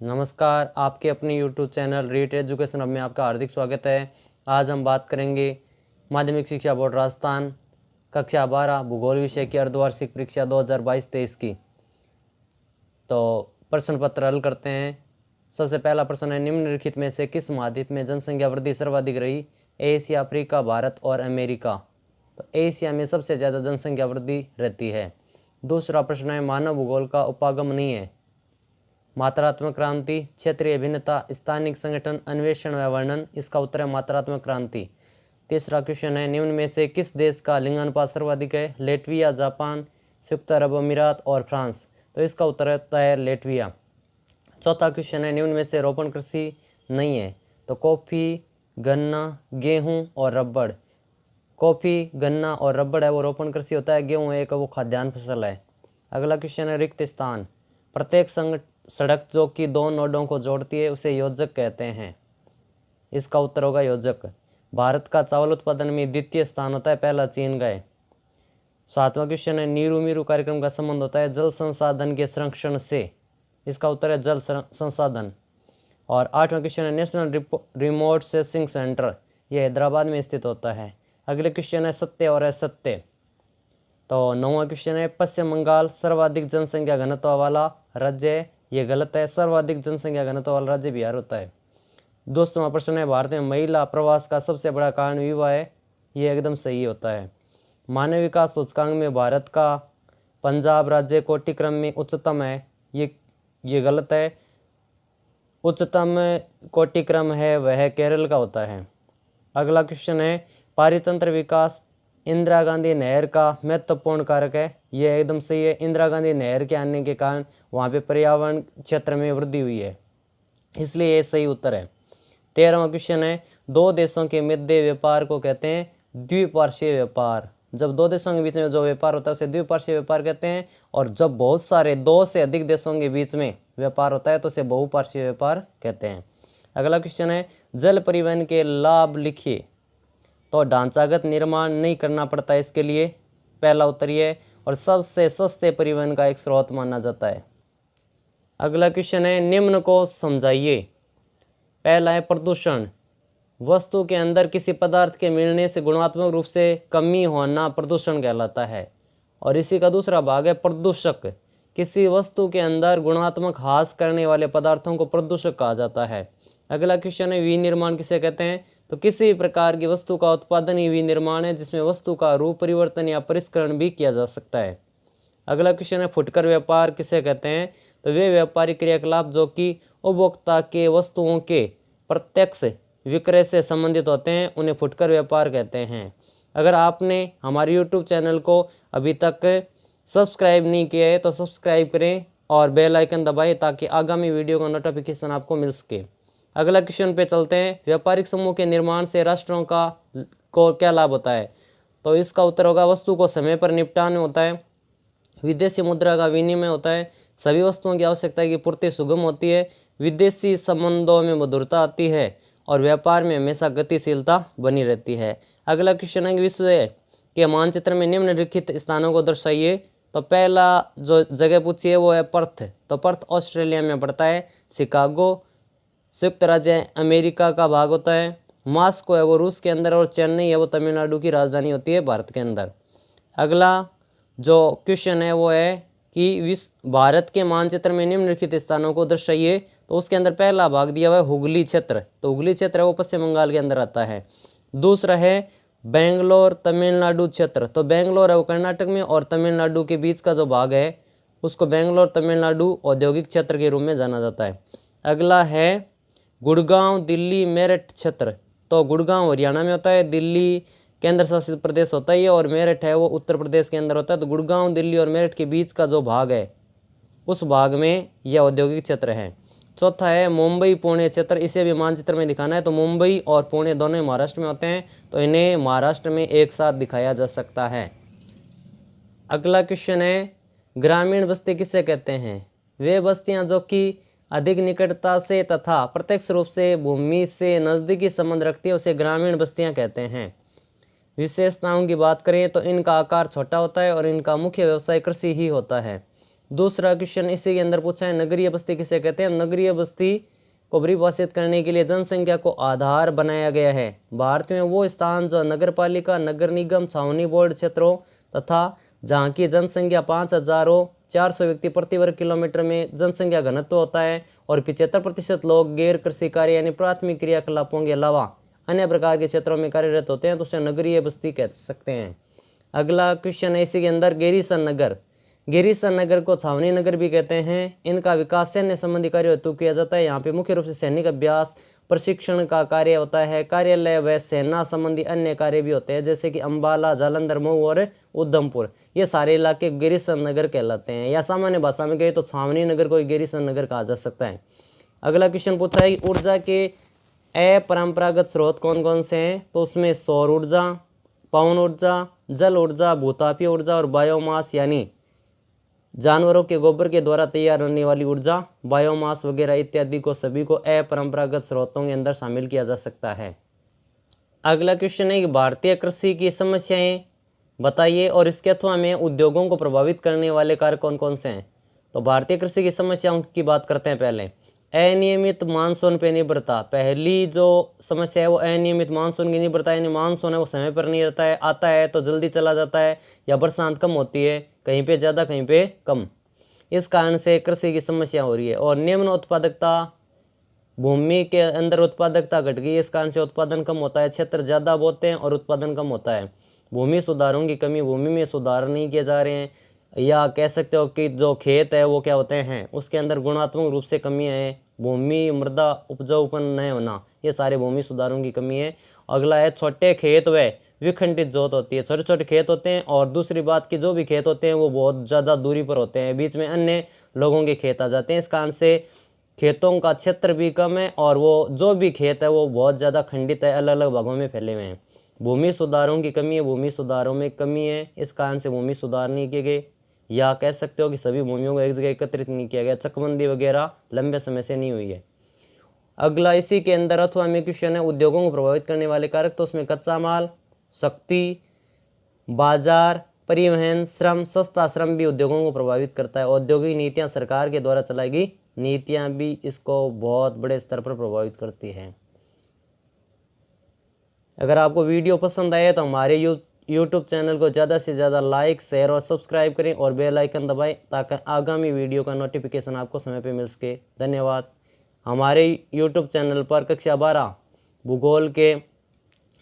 नमस्कार, आपके अपने YouTube channel REET education hub में आपका हार्दिक स्वागत है। आज हम बात करेंगे माध्यमिक शिक्षा बोर्ड राजस्थान कक्षा 12 भूगोल विषय की अर्धवार्षिक परीक्षा 2022-23 की। तो प्रश्न पत्र हल करते हैं। सबसे पहला प्रश्न है, निम्नलिखित में से किस महाद्वीप में जनसंख्या वृद्धि सर्वाधिक रही? एशिया, अफ्रीका, भारत और अमेरिका। तो एशिया में सबसे ज़्यादा जनसंख्या वृद्धि रहती है। दूसरा प्रश्न है, मानव भूगोल का उपागम नहीं है? मात्रात्मक क्रांति, क्षेत्रीय भिन्नता, स्थानिक संगठन, अन्वेषण व वर्णन। इसका उत्तर है मात्रात्मक क्रांति। तीसरा क्वेश्चन है, निम्न में से किस देश का लिंगानुपात सर्वाधिक है? लेटविया, जापान, संयुक्त अरब अमीरात और फ्रांस। तो इसका उत्तर है लेटविया। चौथा क्वेश्चन है, निम्न में से रोपण कृषि नहीं है? तो कॉफ़ी, गन्ना, गेहूँ और रबड़। कॉफ़ी, गन्ना और रबड़ है वो रोपण कृषि होता है। गेहूँ एक वो खाद्यान्न फसल है। अगला क्वेश्चन है, रिक्त स्थान। प्रत्येक सड़क जो कि दो नोडों को जोड़ती है उसे योजक कहते हैं। इसका उत्तर होगा योजक। भारत का चावल उत्पादन में द्वितीय स्थान होता है, पहला चीन का है। सातवां क्वेश्चन है, नीरू मीरू कार्यक्रम का संबंध होता है जल संसाधन के संरक्षण से। इसका उत्तर है जल संसाधन। और आठवां क्वेश्चन है, नेशनल रिमोट सेंसिंग सेंटर यह हैदराबाद में स्थित होता है। अगले क्वेश्चन है, सत्य और असत्य। तो नौवां क्वेश्चन है, पश्चिम बंगाल सर्वाधिक जनसंख्या घनत्व वाला राज्य है। ये गलत है, सर्वाधिक जनसंख्या घनत्व वाला राज्य बिहार होता है। 2वां प्रश्न है, भारत में महिला प्रवास का सबसे बड़ा कारण विवाह है। ये एकदम सही होता है। मानव विकास सूचकांक में भारत का पंजाब राज्य कोटि क्रम में उच्चतम है। ये गलत है, उच्चतम कोटि क्रम है वह केरल का होता है। अगला क्वेश्चन है, पारितंत्र विकास इंदिरा गांधी नहर का महत्वपूर्ण कारक है। यह एकदम सही है। इंदिरा गांधी नहर के आने के कारण वहाँ पे पर्यावरण क्षेत्र में वृद्धि हुई है, इसलिए ये सही उत्तर है। 13वां क्वेश्चन है, दो देशों के मध्य व्यापार को कहते हैं द्विपक्षीय व्यापार। जब दो देशों के बीच में जो व्यापार होता है उसे द्विपक्षीय व्यापार कहते हैं। और जब बहुत सारे दो से अधिक देशों के बीच में व्यापार होता है तो उसे बहुपक्षीय व्यापार कहते हैं। अगला क्वेश्चन है, जल परिवहन के लाभ लिखिए। तो ढांचागत निर्माण नहीं करना पड़ता है इसके लिए, पहला उत्तर ये है। और सबसे सस्ते परिवहन का एक स्रोत माना जाता है। अगला क्वेश्चन है, निम्न को समझाइए। पहला है प्रदूषण। वस्तु के अंदर किसी पदार्थ के मिलने से गुणात्मक रूप से कमी होना प्रदूषण कहलाता है। और इसी का दूसरा भाग है प्रदूषक। किसी वस्तु के अंदर गुणात्मक ह्रास करने वाले पदार्थों को प्रदूषक कहा जाता है। अगला क्वेश्चन है, विनिर्माण किसे कहते हैं? तो किसी प्रकार की वस्तु का उत्पादन ही विनिर्माण है, जिसमें वस्तु का रूप परिवर्तन या परिष्करण भी किया जा सकता है। अगला क्वेश्चन है, फुटकर व्यापार किसे कहते हैं? तो वे व्यापारिक क्रियाकलाप जो कि उपभोक्ता के वस्तुओं के प्रत्यक्ष विक्रय से संबंधित होते हैं उन्हें फुटकर व्यापार कहते हैं। अगर आपने हमारे YouTube चैनल को अभी तक सब्सक्राइब नहीं किया है तो सब्सक्राइब करें और बेल आइकन दबाएं ताकि आगामी वीडियो का नोटिफिकेशन आपको मिल सके। अगला क्वेश्चन पे चलते हैं, व्यापारिक समूह के निर्माण से राष्ट्रों को क्या लाभ होता है? तो इसका उत्तर होगा, वस्तु को समय पर निपटान होता है, विदेशी मुद्रा का विनिमय होता है, सभी वस्तुओं की आवश्यकता की पूर्ति सुगम होती है, विदेशी संबंधों में मधुरता आती है और व्यापार में हमेशा गतिशीलता बनी रहती है। अगला क्वेश्चन है, विश्व के मानचित्र में निम्नलिखित स्थानों को दर्शाइए। तो पहला जो जगह पूछी है वो है पर्थ। तो पर्थ ऑस्ट्रेलिया में पड़ता है। शिकागो संयुक्त राज्य अमेरिका का भाग होता है। मॉस्को है वो रूस के अंदर और चेन्नई है वो तमिलनाडु की राजधानी होती है भारत के अंदर। अगला जो क्वेश्चन है वो है कि भारत के मानचित्र में निम्नलिखित स्थानों को दर्शाइए। तो उसके अंदर पहला भाग दिया हुआ है हुगली क्षेत्र। तो हुगली क्षेत्र है वो पश्चिम बंगाल के अंदर आता है। दूसरा है बेंगलोर तमिलनाडु क्षेत्र। तो बेंगलोर है वो कर्नाटक में और तमिलनाडु के बीच का जो भाग है उसको बेंगलोर तमिलनाडु औद्योगिक क्षेत्र के रूप में जाना जाता है। अगला है गुड़गांव दिल्ली मेरठ क्षेत्र। तो गुड़गांव हरियाणा में होता है, दिल्ली केंद्र शासित प्रदेश होता है और मेरठ है वो उत्तर प्रदेश के अंदर होता है। तो गुड़गांव दिल्ली और मेरठ के बीच का जो भाग है उस भाग में यह औद्योगिक क्षेत्र है। चौथा है मुंबई पुणे क्षेत्र। इसे भी मानचित्र में दिखाना है तो मुंबई और पुणे दोनों महाराष्ट्र में होते हैं, तो इन्हें महाराष्ट्र में एक साथ दिखाया जा सकता है। अगला क्वेश्चन है, ग्रामीण बस्ती किसे कहते हैं? वे बस्तियां जो कि अधिक निकटता से तथा प्रत्यक्ष रूप से भूमि से नज़दीकी संबंध रखती है उसे ग्रामीण बस्तियां कहते हैं। विशेषताओं की बात करें तो इनका आकार छोटा होता है और इनका मुख्य व्यवसाय कृषि ही होता है। दूसरा क्वेश्चन इसी के अंदर पूछा है, नगरीय बस्ती किसे कहते हैं? नगरीय बस्ती को परिभाषित करने के लिए जनसंख्या को आधार बनाया गया है। भारत में वो स्थान जो नगर पालिका, नगर निगम, छावनी बोर्ड क्षेत्रों तथा जहाँ की जनसंख्या 5,400 व्यक्ति प्रति वर्ग किलोमीटर में जनसंख्या घनत्व होता है और 75% लोग गैर कृषि कार्य यानी प्राथमिक क्रियाकलापों के अलावा अन्य प्रकार के क्षेत्रों में कार्यरत होते हैं, तो उसे नगरीय बस्ती कह सकते हैं। अगला क्वेश्चन है इसी के अंदर, गैरीसन नगर। गैरीसन नगर को छावनी नगर भी कहते हैं। इनका विकास सैन्य संबंधी कार्य हेतु किया जाता है। यहाँ पे मुख्य रूप से सैनिक अभ्यास, प्रशिक्षण का कार्य होता है। कार्यालय व सेना संबंधी अन्य कार्य भी होते हैं, जैसे कि अंबाला, जालंधर, मऊ और उधमपुर, ये सारे इलाके गैरीसन नगर कहलाते हैं। या सामान्य भाषा में कहे तो छावनी नगर को गैरीसन नगर कहा जा सकता है। अगला क्वेश्चन पूछा है, ऊर्जा के अपरंपरागत स्रोत कौन कौन से हैं? तो उसमें सौर ऊर्जा, पवन ऊर्जा, जल ऊर्जा, भूतापीय ऊर्जा और बायोमास यानी जानवरों के गोबर के द्वारा तैयार होने वाली ऊर्जा, बायोमास वगैरह इत्यादि को सभी को अपरंपरागत स्रोतों के अंदर शामिल किया जा सकता है। अगला क्वेश्चन है कि भारतीय कृषि की समस्याएं बताइए और इसके अथवा में उद्योगों को प्रभावित करने वाले कारक कौन कौन से हैं? तो भारतीय कृषि की समस्याओं की बात करते हैं। पहले अनियमित मानसून पर निर्भरता। पहली जो समस्या है वो अनियमित मानसून की निर्भरता, यानी मानसून है वो समय पर नहीं रहता है, आता है तो जल्दी चला जाता है, या बरसात कम होती है, कहीं पे ज़्यादा कहीं पे कम। इस कारण से कृषि की समस्या हो रही है। और निम्न उत्पादकता, भूमि के अंदर उत्पादकता घट गई, इस कारण से उत्पादन कम होता है, क्षेत्र ज़्यादा बोते हैं और उत्पादन कम होता है। भूमि सुधारों की कमी, भूमि में सुधार नहीं किए जा रहे हैं, या कह सकते हो कि जो खेत है वो क्या होते हैं उसके अंदर गुणात्मक रूप से कमी है। भूमि मृदा उपजाऊपन न होना, ये सारे भूमि सुधारों की कमी है। अगला है छोटे खेत व विखंडित जोत होती है। छोटे छोटे खेत होते हैं, और दूसरी बात कि जो भी खेत होते हैं वो बहुत ज़्यादा दूरी पर होते हैं, बीच में अन्य लोगों के खेत आ जाते हैं। इस कारण से खेतों का क्षेत्र भी कम है और वो जो भी खेत है वो बहुत ज़्यादा खंडित है, अलग अलग भागों में फैले हुए हैं। भूमि सुधारों की कमी है, भूमि सुधारों में कमी है, इस कारण से भूमि सुधार नहीं किए गए, या कह सकते हो कि सभी भूमियों को एक जगह एकत्रित नहीं किया गया, चकबंदी वगैरह लंबे समय से नहीं हुई है। अगला इसी के अंदर अथवा में क्वेश्चन है, उद्योगों को प्रभावित करने वाले कारक। तो उसमें कच्चा माल, शक्ति, बाजार, परिवहन, श्रम, सस्ता श्रम भी उद्योगों को प्रभावित करता है। औद्योगिक नीतियां सरकार के द्वारा चलाई गई नीतियां भी इसको बहुत बड़े स्तर पर प्रभावित करती हैं। अगर आपको वीडियो पसंद आए तो हमारे यूट्यूब चैनल को ज़्यादा से ज़्यादा लाइक, शेयर और सब्सक्राइब करें और बेल आइकन दबाएं ताकि आगामी वीडियो का नोटिफिकेशन आपको समय पर मिल सके। धन्यवाद। हमारे यूट्यूब चैनल पर कक्षा 12 भूगोल के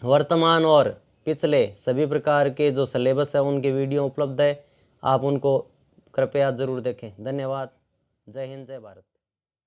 वर्तमान और पिछले सभी प्रकार के जो सिलेबस है उनके वीडियो उपलब्ध है, आप उनको कृपया ज़रूर देखें। धन्यवाद। जय हिंद, जय भारत।